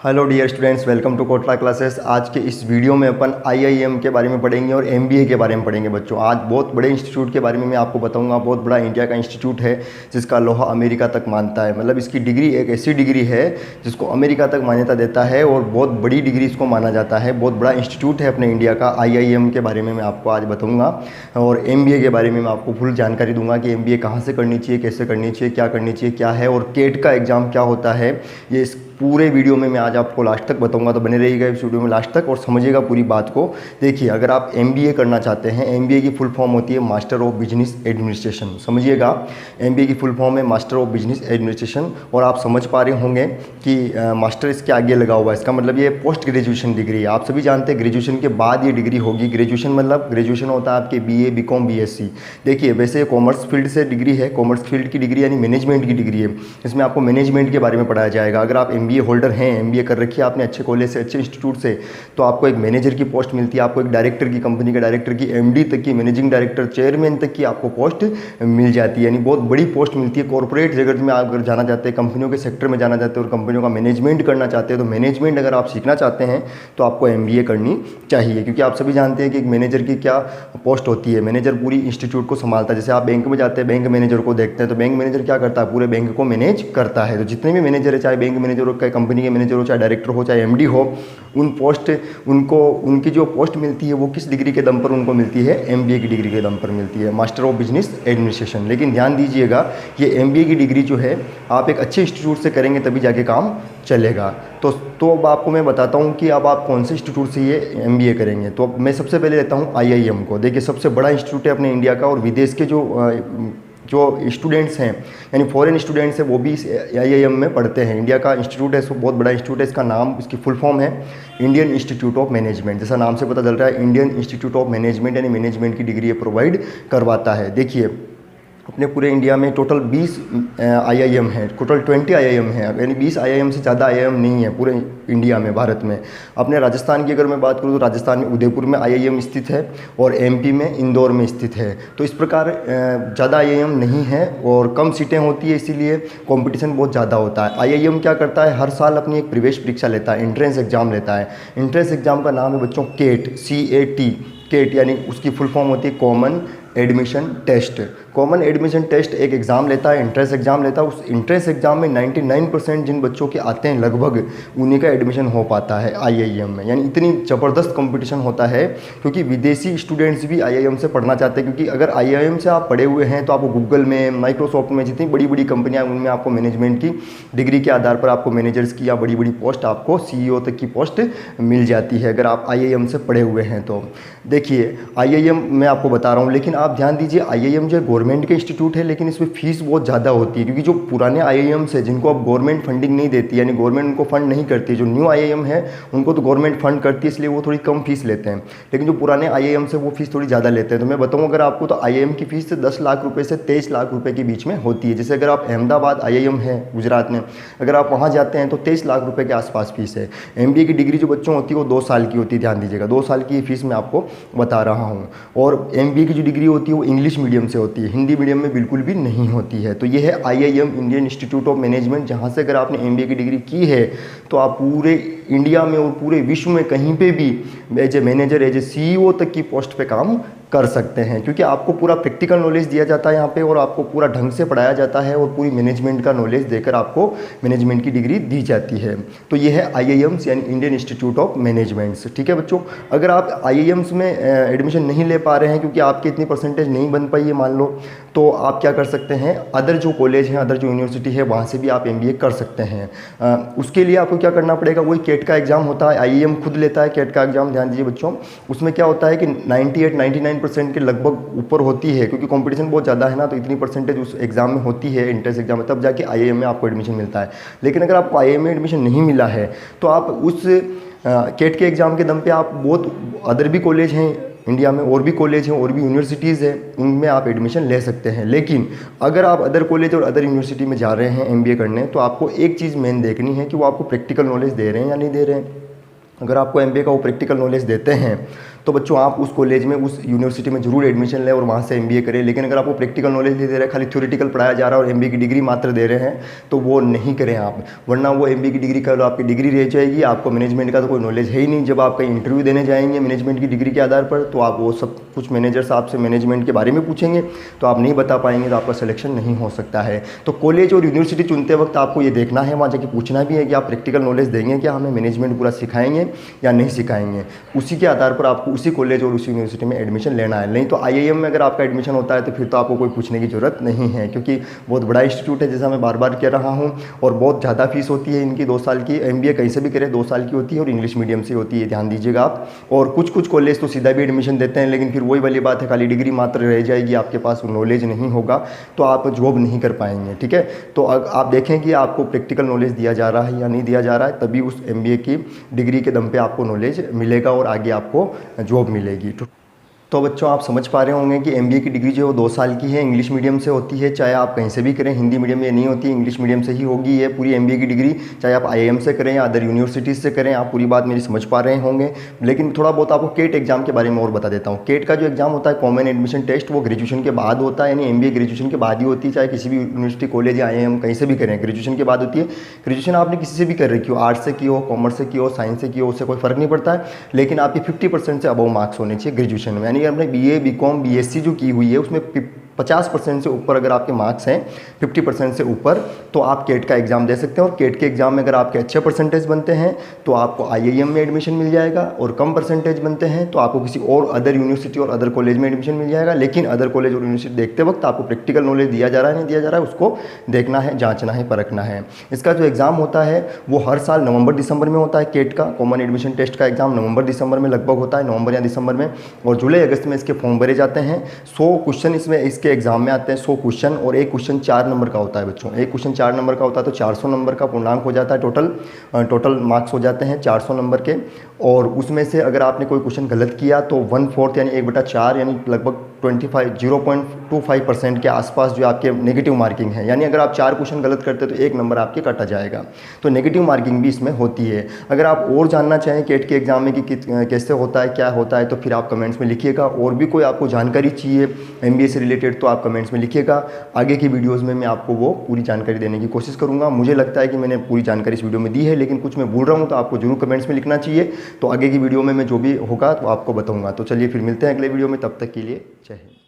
Hello dear students, welcome to Kotla classes. आज के इस वीडियो में अपन आईआईएम के बारे में पढ़ेंगे और एमबीए के बारे में पढ़ेंगे। बच्चों, आज बहुत बड़े इंस्टीट्यूट के बारे में मैं आपको बताऊंगा। बहुत बड़ा इंडिया का इंस्टीट्यूट है जिसका लोहा अमेरिका तक मानता है। मतलब इसकी डिग्री एक ऐसी डिग्री है जिसको अमेरिका तक मान्यता देता है और बहुत बड़ी डिग्री इसको माना जाता है। बहुत बड़ा इंस्टीट्यूट है अपने इंडिया का। आईआईएम के बारे में मैं आपको आज बताऊँगा और एमबीए के बारे में मैं आपको फुल जानकारी दूंगा कि एमबीए कहाँ से करनी चाहिए, कैसे करनी चाहिए, क्या करनी चाहिए, क्या है और केट का एग्ज़ाम क्या होता है। ये इस पूरे वीडियो में मैं आज आपको लास्ट तक बताऊंगा, तो बने रहिएगा इस वीडियो में लास्ट तक और समझिएगा पूरी बात को। देखिए, अगर आप एमबीए करना चाहते हैं, एमबीए की फुल फॉर्म होती है मास्टर ऑफ बिजनेस एडमिनिस्ट्रेशन। समझिएगा, एमबीए की फुल फॉर्म है मास्टर ऑफ बिजनेस एडमिनिस्ट्रेशन। और आप समझ पा रहे होंगे कि मास्टर इसके आगे लगा हुआ है। इसका मतलब ये पोस्ट ग्रेजुएशन डिग्री है। आप सभी जानते हैं ग्रेजुएशन के बाद ये डिग्री होगी। ग्रेजुएशन मतलब ग्रेजुएशन होता है आपके बीए, बीकॉम, बीएससी। देखिए, वैसे कॉमर्स फील्ड से डिग्री है, कॉमर्स फील्ड की डिग्री यानी मैनेजमेंट की डिग्री है। इसमें आपको मैनेजमेंट के बारे में पढ़ाया जाएगा। अगर आप एमबीए होल्डर हैं, एमबीए कर रखी है आपने अच्छे कॉलेज से, अच्छे इंस्टीट्यूट से, तो आपको एक मैनेजर की पोस्ट मिलती है। आपको एक डायरेक्टर की, कंपनी के डायरेक्टर की, एमडी तक की, मैनेजिंग डायरेक्टर, चेयरमैन तक की आपको पोस्ट मिल जाती है। यानी बहुत बड़ी पोस्ट मिलती है। कॉर्पोरेट जगत में आप अगर जाना चाहते हैं, कंपनियों के सेक्टर में जाना चाहते हैं और कंपनियों का मैनेजमेंट करना चाहते हैं, तो मैनेजमेंट अगर आप सीखना चाहते हैं तो आपको एमबीए करनी चाहिए। क्योंकि आप सभी जानते हैं कि एक मैनेजर की क्या पोस्ट होती है। मैनेजर पूरी इंस्टीट्यूट को संभालता है। जैसे आप बैंक में जाते हैं, बैंक मैनेजर को देखते हैं, तो बैंक मैनेजर क्या करता है, पूरे बैंक को मैनेज करता है। तो जितने भी मैनेजर है, चाहे बैंक मैनेजर हो, चाहे कंपनी के मैनेजर हो, चाहे डायरेक्टर हो, चाहे एमडी हो, उन पोस्ट उनको उनकी जो पोस्ट मिलती है वो किस डिग्री के दम पर उनको मिलती है? एमबीए की डिग्री के दम पर मिलती है, मास्टर ऑफ बिजनेस एडमिनिस्ट्रेशन। लेकिन ध्यान दीजिएगा, ये एमबीए की डिग्री जो है आप एक अच्छे इंस्टीट्यूट से करेंगे तभी जाके काम चलेगा। तो अब आपको मैं बताता हूँ कि अब आप कौन से इंस्टीट्यूट से ये एमबीए करेंगे। तो अब मैं सबसे पहले लेता हूँ आईआईएम को। देखिए, सबसे बड़ा इंस्टीट्यूट है अपने इंडिया का और विदेश के जो स्टूडेंट्स हैं, यानी फॉरेन स्टूडेंट्स हैं, वो भी इस आईआईएम में पढ़ते हैं। इंडिया का इंस्टीट्यूट है, इसको बहुत बड़ा इंस्टीट्यूट है। इसका नाम, इसकी फुल फॉर्म है इंडियन इंस्टीट्यूट ऑफ मैनेजमेंट। जैसा नाम से पता चल रहा है, इंडियन इंस्टीट्यूट ऑफ मैनेजमेंट, यानी मैनेजमेंट की डिग्री ये प्रोवाइड करवाता है। देखिए, अपने पूरे इंडिया में टोटल 20 आईआईएम है, टोटल 20 आईआईएम है। यानी 20 आईआईएम से ज़्यादा आईआईएम नहीं है पूरे इंडिया में, भारत में। अपने राजस्थान की अगर मैं बात करूँ तो राजस्थान में उदयपुर में आईआईएम स्थित है और एमपी में इंदौर में स्थित है। तो इस प्रकार ज़्यादा आईआईएम नहीं है और कम सीटें होती है, इसीलिए कंपटीशन बहुत ज़्यादा होता है। आईआईएम क्या करता है, हर साल अपनी एक प्रवेश परीक्षा लेता है, एंट्रेंस एग्जाम लेता है। एंट्रेंस एग्जाम का नाम है बच्चों केट, CAT। केट यानी उसकी फुल फॉर्म होती है common admission test. Common admission test एक एग्ज़ाम लेता है, एंट्रेंस एग्जाम लेता है। उस एंट्रेंस एग्जाम में 99% जिन बच्चों के आते हैं लगभग, उन्हीं का एडमिशन हो पाता है आईआईएम में। यानी इतनी ज़बरदस्त कंपटीशन होता है, क्योंकि विदेशी स्टूडेंट्स भी आईआईएम से पढ़ना चाहते हैं। क्योंकि अगर आईआईएम से आप पढ़े हुए हैं तो आपको गूगल में, माइक्रोसॉफ्ट में, जितनी बड़ी बड़ी कंपनियाँ, उनमें आपको मैनेजमेंट की डिग्री के आधार पर आपको मैनेजर्स की या बड़ी बड़ी पोस्ट, आपको CEO तक की पोस्ट मिल जाती है अगर आप आईआईएम से पढ़े हुए हैं तो। देखिए, आईआईएम मैं आपको बता रहा हूँ, लेकिन आप ध्यान दीजिए, आईआईएम जो गवर्नमेंट के इंस्टीट्यूट है, लेकिन इसमें फीस बहुत ज़्यादा होती है। क्योंकि जो पुराने आईआईएम है जिनको अब गवर्नमेंट फंडिंग नहीं देती, यानी गवर्नमेंट उनको फंड नहीं करती, जो न्यू आईआईएम है उनको तो गवर्नमेंट फंड करती है, इसलिए वो थोड़ी कम फीस लेते हैं। लेकिन जो पुराने आईआईएम से वो फीस थोड़ी ज़्यादा लेते हैं। तो मैं बताऊँ अगर आपको, तो आईआईएम की फीस 10 लाख रुपये से 23 लाख रुपये के बीच में होती है। जैसे अगर आप अहमदाबाद आईआईएम है गुजरात में, अगर आप वहाँ जाते हैं तो 23 लाख रुपये के आसपास फीस है। एमबीए की डिग्री जो बच्चों होती है वो 2 साल की होती है। ध्यान दीजिएगा, 2 साल की फीस मैं आपको बता रहा हूँ। और एमबीए की जो डिग्री होती है वो इंग्लिश मीडियम से होती है, हिंदी मीडियम में बिल्कुल भी नहीं होती है। तो ये है IIM, Indian institute of management, जहाँ से अगर आपने एमबीए की डिग्री की है तो आप पूरे इंडिया में और पूरे विश्व में कहीं पे भी as a manager, as a CEO तक की पोस्ट पे काम कर सकते हैं। क्योंकि आपको पूरा प्रैक्टिकल नॉलेज दिया जाता है यहाँ पे और आपको पूरा ढंग से पढ़ाया जाता है और पूरी मैनेजमेंट का नॉलेज देकर आपको मैनेजमेंट की डिग्री दी जाती है। तो ये है आईआईएम्स यानी इंडियन इंस्टीट्यूट ऑफ मैनेजमेंट्स। ठीक है बच्चों, अगर आप आईआईएम्स में एडमिशन नहीं ले पा रहे हैं क्योंकि आपकी इतनी परसेंटेज नहीं बन पाई है मान लो, तो आप क्या कर सकते हैं, अदर जो कॉलेज हैं, अदर जो यूनिवर्सिटी है, वहाँ से भी आप एमबीए कर सकते हैं। उसके लिए आपको क्या करना पड़ेगा, वही केट का एग्जाम होता है, आईआईएम खुद लेता है केट का एग्जाम। ध्यान दीजिए बच्चों, उसमें क्या होता है कि 98-99% के लगभग ऊपर होती है, क्योंकि कंपटीशन बहुत ज़्यादा है ना, तो इतनी परसेंटेज उस एग्जाम में होती है, एंट्रेंस एग्जाम में, तब जाके आईआईएम में आपको एडमिशन मिलता है। लेकिन अगर आपको आईआईएम में एडमिशन नहीं मिला है तो आप उस केट के एग्ज़ाम के दम पे आप बहुत अदर भी कॉलेज हैं इंडिया में, और भी कॉलेज हैं और भी यूनिवर्सिटीज़ हैं, उनमें आप एडमिशन ले सकते हैं। लेकिन अगर आप अदर कॉलेज और अदर यूनिवर्सिटी में जा रहे हैं एमबीए करने, तो आपको एक चीज़ मेन देखनी है कि वो आपको प्रैक्टिकल नॉलेज दे रहे हैं या नहीं दे रहे हैं। अगर आपको एमबीए का वो प्रैक्टिकल नॉलेज देते हैं तो बच्चों आप उस कॉलेज में, उस यूनिवर्सिटी में जरूर एडमिशन लें और वहाँ से एमबीए करें। लेकिन अगर आपको प्रैक्टिकल नॉलेज नहीं दे रहे, खाली थ्योरेटिकल पढ़ाया जा रहा है और एमबीए की डिग्री मात्र दे रहे हैं, तो वो नहीं करें आप, वरना वो एमबीए की डिग्री का आपकी डिग्री रह जाएगी, आपको मैनेजमेंट का तो कोई नॉलेज है ही नहीं। जब आप कहीं इंटरव्यू देने जाएंगे मैनेजमेंट की डिग्री के आधार पर, तो आप वो सब कुछ मैनेजर साहब से मैनेजमेंट के बारे में पूछेंगे तो आप नहीं बता पाएंगे, तो आपका सिलेक्शन नहीं हो सकता है। तो कॉलेज और यूनिवर्सिटी चुनते वक्त आपको ये देखना है, वहाँ जाके पूछना भी है कि आप प्रैक्टिकल नॉलेज देंगे क्या, हमें मैनेजमेंट पूरा सिखाएंगे या नहीं सिखाएंगे। उसी के आधार पर आपको उसी कॉलेज और उसी यूनिवर्सिटी में एडमिशन लेना है। नहीं तो आईआईएम में अगर आपका एडमिशन होता है तो फिर तो आपको कोई पूछने की ज़रूरत नहीं है, क्योंकि बहुत बड़ा इंस्टीट्यूट है, जैसा मैं बार बार कह रहा हूँ, और बहुत ज़्यादा फीस होती है इनकी 2 साल की। एमबीए कहीं से भी करें 2 साल की होती है और इंग्लिश मीडियम से होती है, ध्यान दीजिएगा आप। और कुछ कॉलेज तो सीधा भी एडमिशन देते हैं, लेकिन फिर वही वाली बात है, खाली डिग्री मात्र रह जाएगी, आपके पास नॉलेज नहीं होगा तो आप जॉब नहीं कर पाएंगे। ठीक है, तो आप देखें कि आपको प्रैक्टिकल नॉलेज दिया जा रहा है या नहीं दिया जा रहा है, तभी उस एमबीए की डिग्री के दम पे आपको नॉलेज मिलेगा और आगे आपको जॉब मिलेगी। तो बच्चों आप समझ पा रहे होंगे कि एमबीए की डिग्री जो है वो 2 साल की है, इंग्लिश मीडियम से होती है, चाहे आप कहीं से भी करें, हिंदी मीडियम में नहीं होती, इंग्लिश मीडियम से ही होगी ये पूरी एमबीए की डिग्री, चाहे आप आईआईएम से करें या अदर यूनिवर्सिटीज़ से करें। आप पूरी बात मेरी समझ पा रहे होंगे। लेकिन थोड़ा बहुत आपको केट एग्जाम के बारे में और बता देता हूँ। केट का जो एग्जाम होता है, कॉमन एडमिशन टेस्ट, वो ग्रेजुएशन के बाद होता है, यानी एमबीए ग्रेजुएशन के बाद ही होती है, चाहे किसी भी यूनिवर्सिटी, कॉलेज या आईआईएम कहीं से भी करें, ग्रेजुएशन के बाद होती है। ग्रेजुएशन आपने किसी से भी कर रखी हो, आर्ट्स से की हो, कॉमर्स से की हो, साइंस से की हो, उससे कोई फर्क नहीं पड़ता है, लेकिन आपकी 50% से अबव मार्क्स होने चाहिए ग्रेजुएशन में। यानी आपने बीए, बीकॉम, बीएससी जो की हुई है उसमें 50% से ऊपर अगर आपके मार्क्स हैं, 50% से ऊपर, तो आप केट का एग्ज़ाम दे सकते हैं। और केट के एग्ज़ाम में अगर आपके अच्छे परसेंटेज बनते हैं तो आपको आईआईएम में एडमिशन मिल जाएगा, और कम परसेंटेज बनते हैं तो आपको किसी और अदर यूनिवर्सिटी और अदर कॉलेज में एडमिशन मिल जाएगा। लेकिन अदर कॉलेज और यूनिवर्सिटी देखते वक्त आपको प्रैक्टिकल नॉलेज दिया जा रहा है नहीं दिया जा रहा है, उसको देखना है, जाँचना है, परखना है। इसका जो एग्ज़ाम होता है वो हर साल नवंबर दिसंबर में होता है। केट का कॉमन एडमिशन टेस्ट का एग्ज़ाम नवंबर दिसंबर में लगभग होता है, नवंबर या दिसंबर में, और जुलाई अगस्त में इसके फॉर्म भरे जाते हैं। 100 क्वेश्चन इसमें इसके एग्ज़ाम में आते हैं, 100 क्वेश्चन, और एक क्वेश्चन 4 नंबर का होता है बच्चों। एक क्वेश्चन 4 नंबर का होता है तो 400 नंबर का पूर्णांक हो जाता है, टोटल मार्क्स हो जाते हैं 400 नंबर के। और उसमें से अगर आपने कोई क्वेश्चन गलत किया तो 1/4 यानी 1/4 यानी लगभग 0.25% के आसपास जो आपके नेगेटिव मार्किंग है, यानी अगर आप 4 क्वेश्चन गलत करते तो 1 नंबर आपके काटा जाएगा। तो नेगेटिव मार्किंग भी इसमें होती है। अगर आप और जानना चाहें केट के एग्जाम में कि कैसे होता है, क्या होता है, तो फिर आप कमेंट्स में लिखिएगा। और भी कोई आपको जानकारी चाहिए एमबीए से रिलेटेड तो आप कमेंट्स में लिखिएगा। आगे की वीडियोज़ में मैं आपको वो पूरी जानकारी देने की कोशिश करूँगा। मुझे लगता है कि मैंने पूरी जानकारी इस वीडियो में दी है, लेकिन कुछ मैं भूल रहा हूँ तो आपको जरूर कमेंट्स में लिखना चाहिए। तो आगे की वीडियो में मैं जो भी होगा तो आपको बताऊँगा। तो चलिए फिर मिलते हैं अगले वीडियो में, तब तक के लिए जय हिंद।